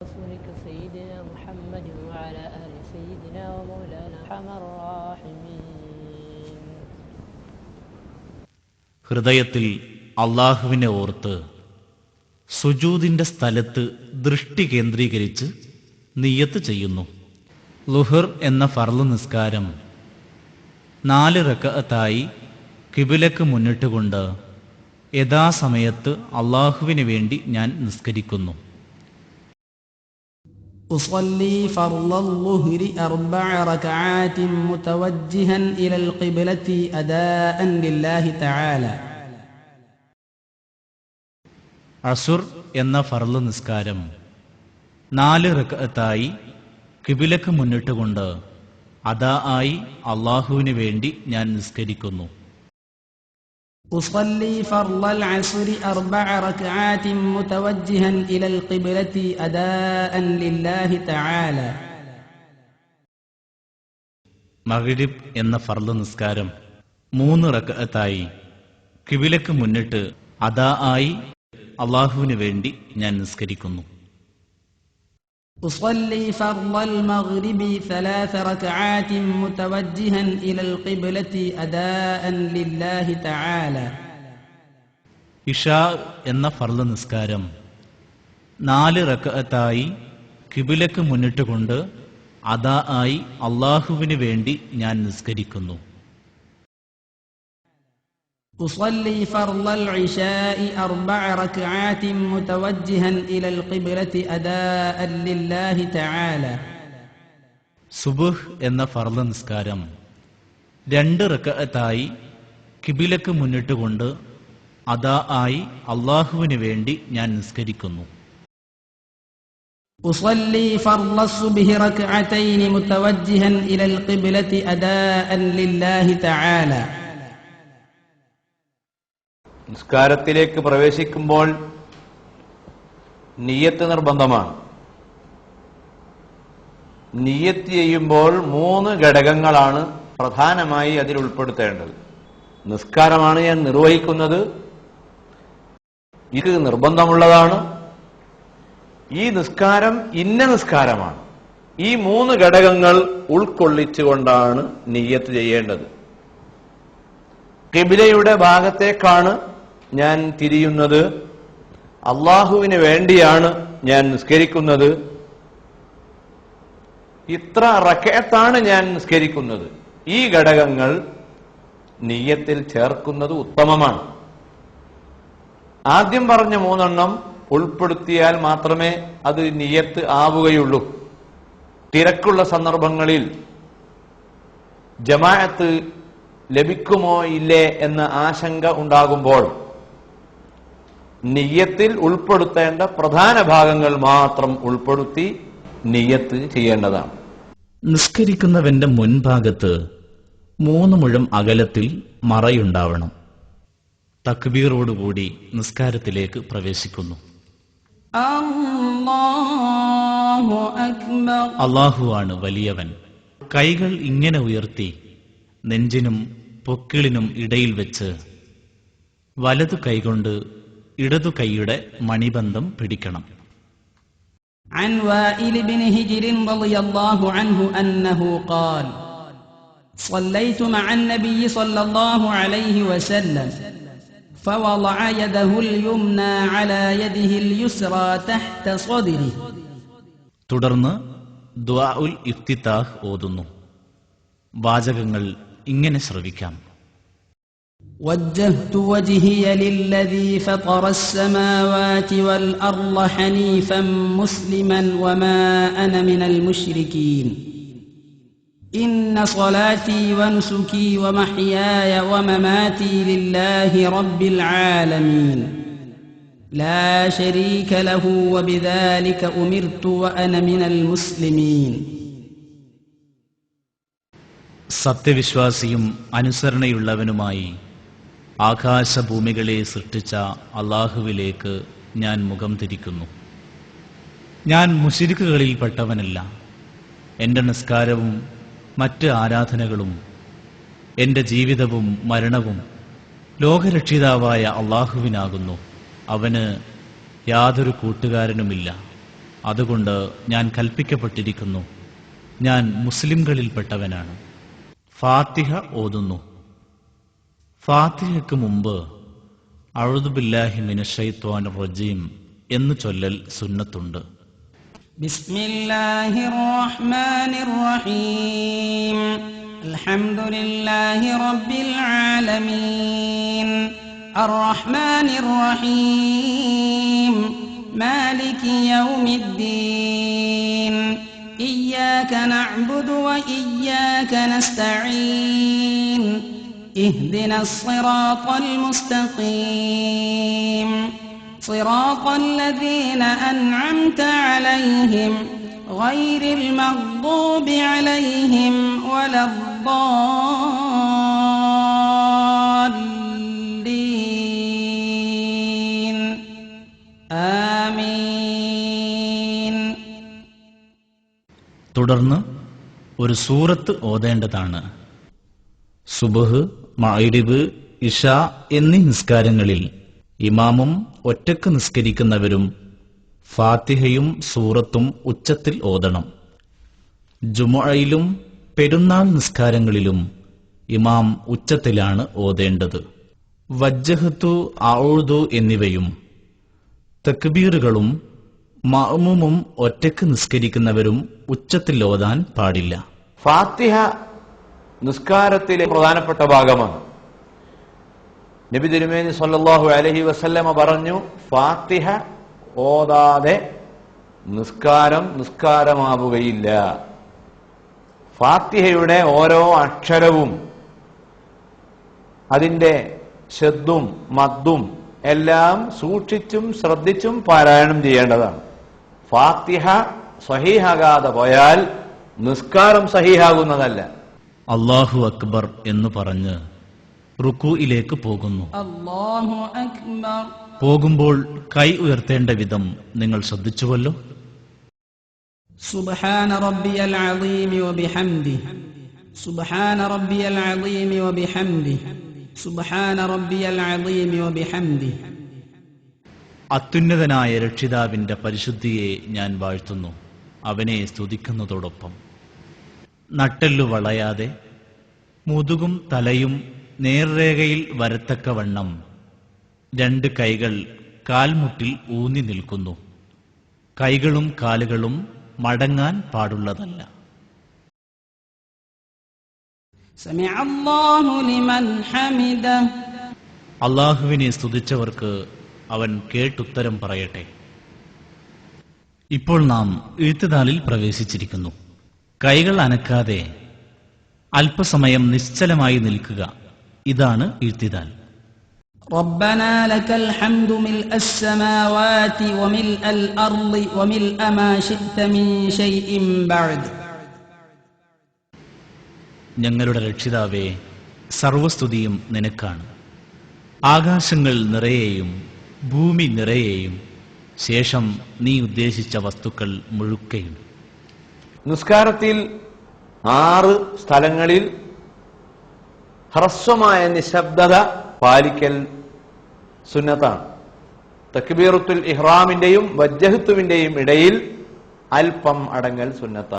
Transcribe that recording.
رسولك سيدنا محمد وعلى آل سيدنا ومولانا أرحم الراحمين. ഹൃദയത്തിൽ അള്ളാഹുവിനെ ഓർത്ത് സുജൂദിന്റെ സ്ഥലത്ത് ദൃഷ്ടി കേന്ദ്രീകരിച്ച് നിയ്യത്ത് ചെയ്യുന്നു. ളുഹർ എന്ന ഫർള് നിസ്കാരം 4 റക്അത്തായി ഖിബിലക്ക് മുന്നിട്ടുകൊണ്ട് യഥാസമയത്ത് അള്ളാഹുവിന് വേണ്ടി ഞാൻ നിസ്കരിക്കുന്നു. أصلي فرض الظهر 4 ركعات متوجها إلى القبلة أداء لله تعالى. അസുർ എന്ന ഫർള് നിസ്കാരം 4 റക്അത്തായി ഖിബിലക്ക് മുന്നിട്ടുകൊണ്ട് അദാ ആയി അള്ളാഹുവിന് വേണ്ടി ഞാൻ നിസ്കരിക്കുന്നു. أصلي فرض العصر 4 ركعات متوجها إلى القبلة أداء لله تعالى. മഗ്രിബ് എന്ന ഫർള് നിസ്കാരം 3 റക്അത്തായി ഖിബിലക്ക് മുന്നിട്ട് അദാ ആയി അള്ളാഹുവിന് വേണ്ടി ഞാൻ നിസ്കരിക്കുന്നു. أصلي فرض المغرب 3 ركعات متوجها إلى القبلة أداء لله تعالى. ഇഷാ എന്ന ഫർള് നിസ്കാരം 4 റക്അത്തായി ഖിബിലക്ക് മുന്നിട്ടുകൊണ്ട് അദാ ആയി അള്ളാഹുവിന് വേണ്ടി ഞാൻ നിസ്കരിക്കുന്നു. أصلي فرض العشاء 4 ركعات متوجها إلى القبلة أداء لله تعالى. സുബ്ഹ് എന്ന ഫർള് നിസ്കാരം 2 റക്അത്തായി ഖിബിലക്ക് മുന്നിട്ടുകൊണ്ട് അദാ ആയി അള്ളാഹുവിന് വേണ്ടി ഞാൻ നിസ്കരിക്കുന്നു. أصلي فرض الصبح 2 ركعتين متوجها إلى القبلة أداء لله تعالى. നിസ്കാരത്തിലേക്ക് പ്രവേശിക്കുമ്പോൾ നിയ്യത്ത് നിർബന്ധമാണ്. നിയ്യത്ത് ചെയ്യുമ്പോൾ 3 ഘടകങ്ങളാണ് പ്രധാനമായി അതിൽ ഉൾപ്പെടുത്തേണ്ടത്. നിസ്കാരമാണ് ഞാൻ നിർവഹിക്കുന്നത്, ഇത് നിർബന്ധമുള്ളതാണ്, ഈ നിസ്കാരം ഇന്ന നിസ്കാരമാണ്. ഈ 3 ഘടകങ്ങൾ ഉൾക്കൊള്ളിച്ചുകൊണ്ടാണ് നിയ്യത്ത് ചെയ്യേണ്ടത്. ഖിബിലയുടെ ഭാഗത്തേക്കാണ് ഞാൻ തിരിയുന്നത്, അള്ളാഹുവിന് വേണ്ടിയാണ് ഞാൻ നിസ്കരിക്കുന്നത്, ഇത്ര റക്അത്താണ് ഞാൻ നിസ്കരിക്കുന്നത്. ഈ ഘടകങ്ങൾ നിയ്യത്തിൽ ചേർക്കുന്നത് ഉത്തമമാണ്. ആദ്യം പറഞ്ഞ 3 എണ്ണം ഉൾപ്പെടുത്തിയാൽ മാത്രമേ അത് നിയ്യത്ത് ആവുകയുള്ളൂ. തിരക്കുള്ള സന്ദർഭങ്ങളിൽ ജമാഅത്ത് ലഭിക്കുമോ ഇല്ലേ എന്ന ആശങ്ക ഉണ്ടാകുമ്പോൾ നിയ്യത്തിൽ ഉൾപ്പെടുത്തേണ്ട പ്രധാന ഭാഗങ്ങൾ മാത്രം ഉൾപ്പെടുത്തി നിയ്യത്ത് ചെയ്യേണ്ടതാണ്. നിസ്കരിക്കുന്നവന്റെ മുൻഭാഗത്ത് 3 മുഴം അകലത്തിൽ മറയുണ്ടാവണം. തക്ബീറോടുകൂടി നിസ്കാരത്തിലേക്ക് പ്രവേശിക്കുന്നു. അല്ലാഹു അക്ബർ. അള്ളാഹുവാണ് വലിയവൻ. കൈകൾ ഇങ്ങനെ ഉയർത്തി നെഞ്ചിനും പൊക്കിളിനും ഇടയിൽ വെച്ച് വലതു കൈകൊണ്ട് ഇടതു കൈയുടെ മണിബന്ധം പിടിക്കണം. عن وائل بن هجر رضي الله عنه أنه قال صليت مع النبي صلى الله عليه وسلم فوضع يده اليمنى على يده اليسرى تحت صدره. തുടർന്ന് ദുആഉൽ ഇഫ്തിതാഹ് ഓതുന്നു. വാചകങ്ങൾ ഇങ്ങനെ ശ്രവിക്കാം. وجهت وجهي للذي فطر السماوات والأرض حنيفا مسلما وما أنا من المشركين إن صلاتي ونسكي ومحياي ومماتي لله رب العالمين لا شريك له وبذلك أمرت وأنا من المسلمين. സത്യവിശ്വാസിയും അനുസരണയുള്ളവനുമായി ആകാശഭൂമികളെ സൃഷ്ടിച്ച അള്ളാഹുവിലേക്ക് ഞാൻ മുഖം തിരിക്കുന്നു. ഞാൻ മുശ്രിക്കുകളിൽപ്പെട്ടവനല്ല. എൻ്റെ നിസ്കാരവും മറ്റ് ആരാധനകളും എൻ്റെ ജീവിതവും മരണവും ലോകരക്ഷിതാവായ അള്ളാഹുവിനാകുന്നു. അവന് യാതൊരു കൂട്ടുകാരനുമില്ല. അതുകൊണ്ട് ഞാൻ കൽപ്പിക്കപ്പെട്ടിരിക്കുന്നു, ഞാൻ മുസ്ലിംകളിൽപ്പെട്ടവനാണ്. ഫാത്തിഹ ഓതുന്നു. ഫാത്തിഹയ്ക്ക് മുമ്പ് അഊദു ബില്ലാഹി മിനശ് ശൈത്വാനിർ റജീം എന്ന് ചൊല്ലൽ സുന്നത്തുണ്ട്. ബിസ്മില്ലാഹിർ റഹ്മാനിർ റഹീം. അൽഹംദുലില്ലാഹി റബ്ബിൽ ആലമീൻ. അർറഹ്മാനിർ റഹീം. മാലികി യൗമിദ്ദീൻ. ഇയ്യാക നഅ്ബുദു വ ഇയ്യാക നസ്തഈൻ. ഇഹ്ദിനസ് സിറാത്തൽ മുസ്തഖീം. സിറാത്തൽ ലദീന അൻഅംത അലൈഹിം ഗൈറിൽ മഗ്ദൂബി അലൈഹിം വലദ്ദാല്ലീൻ. ആമീൻ. തുടർന്ന് ഒരു സൂറത്ത് ഓതേണ്ടതാണ്. സുബ്ഹ്, മഗ്രിബ്, ഇശാ എന്നീ നിസ്കാരങ്ങളിൽ ഇമാമും ഒറ്റക്ക് നിസ്കരിക്കുന്നവരും ഫാത്തിഹയും സൂറത്തും ഉച്ചത്തിൽ ഓതണം. ജുമുഅയിലും പെരുന്നാൾ നിസ്കാരങ്ങളിലും ഇമാം ഉച്ചത്തിലാണ് ഓതേണ്ടത്. വജ്ജഹത്തു, അഊദു എന്നിവയും തക്ബീറുകളും മഅ്മൂമും ഒറ്റക്ക് നിസ്കരിക്കുന്നവരും ഉച്ചത്തിൽ ഓതാൻ പാടില്ല. ഫാത്തിഹ നിസ്കാരത്തിലെ പ്രധാനപ്പെട്ട ഭാഗമാണ്. നബി തിരുമേനി സല്ലല്ലാഹു അലൈഹി വസല്ലമ പറഞ്ഞു, ഫാത്തിഹ ഓതാതെ നിസ്കാരമാവുകയില്ല. ഫാത്തിഹയുടെ ഓരോ അക്ഷരവും അതിന്റെ ശദ്ദും മദ്ദും എല്ലാം സൂക്ഷിച്ചും ശ്രദ്ധിച്ചും പാരായണം ചെയ്യേണ്ടതാണ്. ഫാത്തിഹ സഹീഹാകാതെ പോയാൽ നിസ്കാരം സഹീഹാകുന്നതല്ല. അല്ലാഹു അക്ബർ എന്ന് പറഞ്ഞ് റുക്കൂയിലേക്ക് പോകുന്നു. അല്ലാഹു അക്ബർ. പോകുമ്പോൾ കൈ ഉയർത്തേണ്ട വിധം നിങ്ങൾ ശ്രദ്ധിച്ചുവല്ലോ. സുബ്ഹാന റബ്ബിയൽ അളീം വബിഹംദിഹി. സുബ്ഹാന റബ്ബിയൽ അളീം വബിഹംദിഹി. സുബ്ഹാന റബ്ബിയൽ അളീം വബിഹംദിഹി. അത്യുന്നതനായ രക്ഷിതാവിന്റെ പരിശുദ്ധിയെ ഞാൻ വാഴ്ത്തുന്നു, അവനെ സ്തുതിക്കുന്നതോടൊപ്പം. നട്ടെല്ലു വളയാതെ മുതുകും തലയും നേർരേഖയിൽ വരത്തക്കവണ്ണം രണ്ട് കൈകൾ കാൽമുട്ടിൽ ഊന്നി നിൽക്കുന്നു. കൈകളും കാലുകളും മടങ്ങാൻ പാടുള്ളതല്ല. സമിഅ അല്ലാഹു ലിമൻ ഹമിദഹ്. അല്ലാഹുവിനെ സ്തുതിച്ചവർക്ക് അവൻ കേട്ടുത്തരം പറയട്ടെ. ഇപ്പോൾ നാം ഇഴ്ത്തിദാലിൽ പ്രവേശിച്ചിരിക്കുന്നു. കൈകൾ അനക്കാതെ അല്പസമയം നിശ്ചലമായി നിൽക്കുക, ഇതാണ് ഇഴ്ത്തിദാൽ. റബ്ബനാ ലക്കൽ ഹംദു മിൽഅസ് സമാവാതി വമിൽഅൽ അർളി വമിൽഅ മാ ശിഅ്ത മിൻ ശൈഇൻ ബഅദ്. ഞങ്ങളുടെ രക്ഷിതാവേ, സർവസ്തുതിയും നിനക്കാണ്. ആകാശങ്ങൾ നിറയെയും ഭൂമി നിറയെയും ശേഷം നീ ഉദ്ദേശിച്ച വസ്തുക്കൾ മുഴുക്കയും. നിസ്കാരത്തിൽ 6 സ്ഥലങ്ങളിൽ ഹ്രസ്വമായ നിശബ്ദത പാലിക്കൽ സുന്നത്താണ്. തക്ബീറത്തുൽ ഇഹ്റാമിന്റെയും വജ്ജഹത്തുവിന്റെയും ഇടയിൽ അല്പം അടങ്ങൽ സുന്നത്താണ്.